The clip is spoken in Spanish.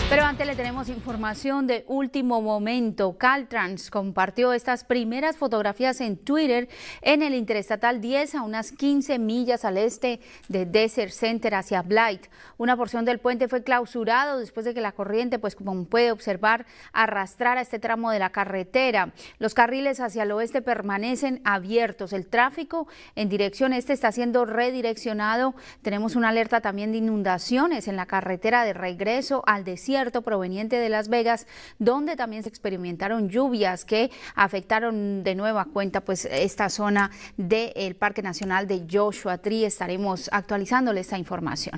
Pero antes le tenemos información de último momento. Caltrans compartió estas primeras fotografías en Twitter en el Interestatal 10 a unas 15 millas al este de Desert Center hacia Blythe. Una porción del puente fue clausurado después de que la corriente, pues como puede observar, arrastrara este tramo de la carretera. Los carriles hacia el oeste permanecen abiertos. El tráfico en dirección este está siendo redireccionado. Tenemos una alerta también de inundaciones en la carretera de regreso al desierto proveniente de Las Vegas, donde también se experimentaron lluvias que afectaron de nueva cuenta pues esta zona del Parque Nacional de Joshua Tree. Estaremos actualizándole esta información.